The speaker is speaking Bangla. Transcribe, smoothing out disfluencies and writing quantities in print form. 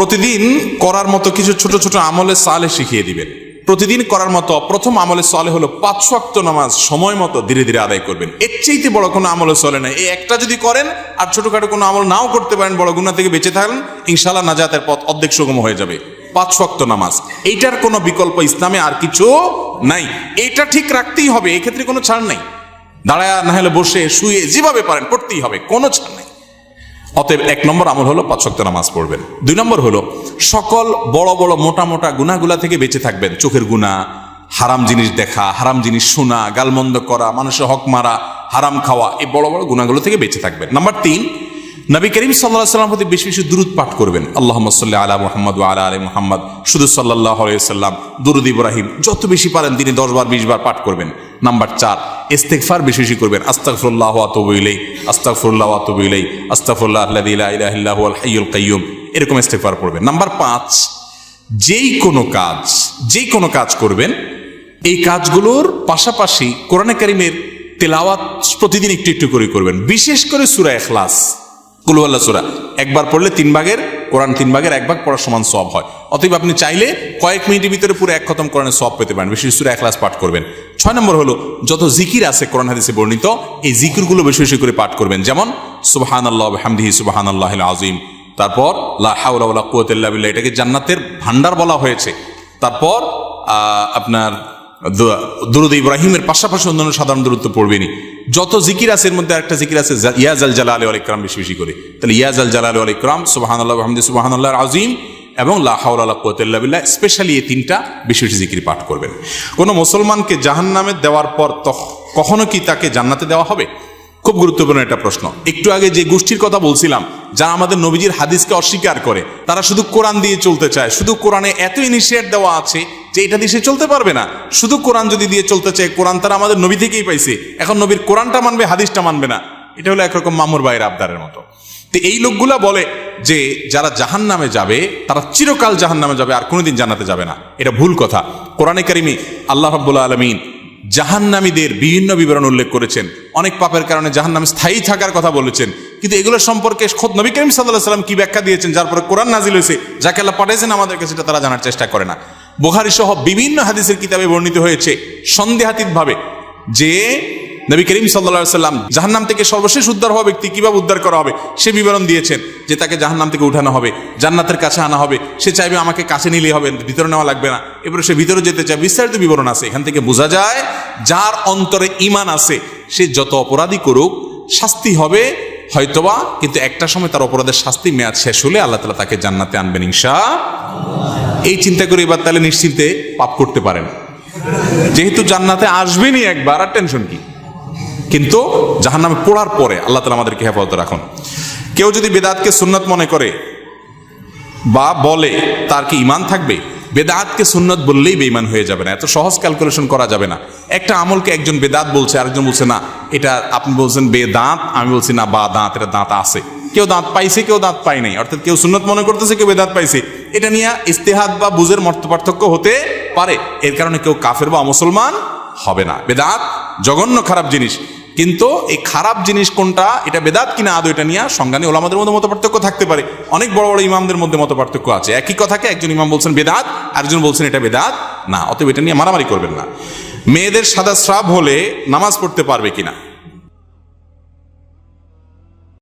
প্রতিদিন করার মতো কিছু ছোট ছোট আমলে সালে শিখিয়ে দিবেন। প্রতিদিন করার মতো প্রথম আমলে সালে হলো 5 ওয়াক্ত নামাজ সময় মতো ধীরে ধীরে আদায় করবেন। এর চাইতে বড় কোনো আমলে চলে না। এই একটা যদি করেন আর ছোটখাটো কোনো আমল নাও করতে পারেন, বড় গুনাহ থেকে বেঁচে থাকেন, ইনশাআল্লাহ নাজাতের পথ অর্ধেক সুগম হয়ে যাবে। 5 ওয়াক্ত নামাজ, এইটার কোনো বিকল্প ইসলামে আর কিছু নাই। এইটা ঠিক রাখতেই হবে, এই ক্ষেত্রে কোনো ছাড় নাই। দাঁড়ায় না হলে বসে শুয়ে যেভাবে পারেন পড়তেই হবে, কোনো ছাড় নাই। অতএব 1 নম্বর আমল হলো 5 ওয়াক্ত নামাজ পড়বেন। 2 নম্বর হলো সকল বড় বড় মোটা মোটা গুনাহগুলা থেকে বেঁচে থাকবেন। চোখের গুনাহ, হারাম জিনিস দেখা, হারাম জিনিস শোনা, গালমন্দ করা, মানুষের হক মারা, হারাম খাওয়া, এই বড় বড় গুনাহগুলো থেকে বেঁচে থাকবেন। নাম্বার 3, নবী করিম সাল্লাল্লাহু আলাইহি ওয়াসাল্লাম প্রতি বেশি বেশি দুরূদ পাঠ করবেন। আল্লাহুম্মা সাল্লি আলা মুহাম্মদ ওয়া আলা আলি মুহাম্মদ, শুধু সাল্লাল্লাহু আলাইহি ওয়াসাল্লাম, দুরূদ ইব্রাহিম যত বেশি পারেন দিনে 10 বার 20 বার পাঠ করবেন। নাম্বার 4, ইস্তিগফার বেশি বেশি করবেন। আস্তাগফিরুল্লাহ ওয়া আতুবু ইলাইহি, আস্তাগফিরুল্লাহ ওয়া আতুবু ইলাইহি, আস্তাগফিরুল্লাহ আল্লাযী লা ইলাহা ইল্লা হুয়াল হাইয়ুল কাইয়্যুম, এরকম ইস্তিগফার করবেন। নাম্বার 5, যেই কোনো কাজ করবেন, এই কাজগুলোর পাশাপাশি কোরআনে কারীমের তেলাওয়াত প্রতিদিন একটু একটু করে করবেন। বিশেষ করে সূরা ইখলাস, কুল হুয়াল্লাহ সূরা একবার পড়লে 3 ভাগের কোরআন 3 ভাগের 1 ভাগ পড়ার সমান সওয়াব হয়। অতএব আপনি চাইলে কয়েক মিনিটের ভিতরে পুরো 1 খতম কোরআনের সওয়াব পেতে পারেন। বিশেষ সূরা ইখলাস পাঠ করবেন। 6 নম্বর হলো যত জিকির আছে কোরআন হাদিসে বর্ণিত, এই জিকিরগুলো বেশি বেশি করে পাঠ করবেন। যেমন সুবহানাল্লাহ ওয়া বিহামদিহি সুবহানাল্লাহিল আযীম, তারপর লা হাওলা ওয়ালা কুওয়াতা ইল্লা বিল্লাহ, এটাকে জান্নাতের ভান্ডার বলা হয়েছে। তারপর আপনার দুরূদ ইব্রাহিমের পাশাপাশি অন্যান্য সাধারণ দুরূদ তো পড়বেনই। যত জিকির আছে এর মধ্যে একটা জিকির আছে ইয়া জাল জালালি ওয়াল ইকরাম, বেশি বেশি করে। তাহলে ইয়া জাল জালালি ওয়াল ইকরাম, সুবহানাল্লাহ ওয়া বিহামদিহি সুবহানাল্লাহিল আযীম এবং লা হাওলা ওয়ালা কুওয়াতা ইল্লা বিল্লাহ, স্পেশালি এই 3টা বেশি বেশি জিকির পাঠ করবেন। কোনো মুসলমানকে জাহান্নামে দেওয়ার পর কখনো কি তাকে জান্নাতে দেওয়া হবে? খুব গুরুত্বপূর্ণ একটা প্রশ্ন। একটু আগে যে গোষ্ঠীর কথা বলছিলাম, যারা আমাদের নবীজির হাদিসকে অস্বীকার করে, তারা শুধু কোরআন দিয়ে চলতে চায়, শুধু কোরআনে এত ইনিশিয়েট দেওয়া আছে যে এটা দিয়ে সে চলতে পারবে না। শুধু কোরআন যদি দিয়ে চলতে চায়, কোরআন তারা আমাদের নবী থেকেই পাইছে, এখন নবীর কোরআনটা মানবে, হাদিসটা মানবে না। এটা হলো একরকম মামুর ভাইয়ের আবদারের মতো। তো এই লোকগুলা বলে যে যারা জাহান্নামে যাবে তারা চিরকাল জাহান্নামে যাবে, আর কোনোদিন জান্নাতে যাবে না। এটা ভুল কথা। কোরআনে কারিমে আল্লাহ রাব্বুল আলামিন জাহান্নামীদের বিভিন্ন বিবরণ উল্লেখ করেছেন। অনেক পাপের কারণে জাহান্নামে স্থায়ী থাকার কথা বলেছেন, কিন্তু এগুলো সম্পর্কে খোদ নবী করিম সাল্লাল্লাহু আলাইহি ওয়াসাল্লাম কি ব্যাখ্যা দিয়েছেন, যার পরে কোরআন নাজিল হয়েছে, যাকে আল্লাহ পাঠিয়েছেন আমাদের কাছে, সেটা তারা জানার চেষ্টা করে না। বুখারী সহ বিভিন্ন হাদিসের কিতাবে বর্ণিত হয়েছে সন্দেহাতীতভাবে যে নবী করিম সাল্লাল্লাহু আলাইহি ওয়াসাল্লাম জাহান্নাম থেকে সর্বশেষ উদ্ধার হওয়া ব্যক্তি কিভাবে উদ্ধার করা হবে সে বিবরণ দিয়েছেন। যে তাকে জাহান্নাম থেকে উঠানো হবে, জান্নাতের কাছে আনা হবে, সে চাইবে আমাকে কাছে নিলেই হবে, ভিতরে নেওয়া লাগবে না, এবারে সে ভিতরে যেতে চায়, বিস্তারিত বিবরণ আছে। এখান থেকে বোঝা যায় যার অন্তরে ঈমান আছে সে যত অপরাধী করুক শাস্তি হবে হয়তোবা, কিন্তু একটা সময় তার অপরাধের শাস্তি মেয়াদ শেষ হলে আল্লাহ তাআলা তাকে জান্নাতে আনবেন ইনশাআল্লাহ। এই চিন্তা করে এবার তাহলে নিশ্চিন্তে পাপ করতে পারেন, যেহেতু জান্নাতে আসবেনই একবার, আর টেনশন কি। কিন্তু জাহান্নামে পড়ার পরে আল্লাহ তাআলা আমাদেরকে হেফাজত রাখুন। কেউ যদি বেদাতকে সুন্নত মনে করে বা বলে, তার কি ঈমান থাকবে? বেদাতকে সুন্নত বললেই বেঈমান হয়ে যাবে না, এত সহজ ক্যালকুলেশন করা যাবে না। একটা আমলকে একজন বেদাত বলছে, আরেকজন বলছে না এটা, আপনি বলছেন বেদাত, আমি বলছি না বা দাঁত, এটা দাঁত আছে। কেউ দাঁত পাইছে, কেউ দাঁত পায় নাই, অর্থাৎ কেউ সুন্নত মনে করতেছে, কেউ বেদাত পাইছে। এটা নিয়ে ইজতিহাদ বা বুঝের মত পার্থক্য হতে পারে, এর কারণে কেউ কাফের বা মুসলমান হবে না। বেদাত জঘন্য খারাপ জিনিস, কিন্তু এই খারাপ জিনিস কোনটা, এটা বেদাত কিনা আদৌ, এটা নিয়ে সংজ্ঞা নিয়ে ওলামাদের মধ্যে মত পার্থক্য থাকতে পারে। অনেক বড় বড় ইমামদের মধ্যে মত পার্থক্য আছে। একই কথাকে একজন ইমাম বলছেন বেদাত, আরেকজন বলছেন এটা বেদাত না। অতএব এটা নিয়ে মারামারি করবেন না। মেয়েদের সাদা স্রাব হলে নামাজ পড়তে পারবে কিনা?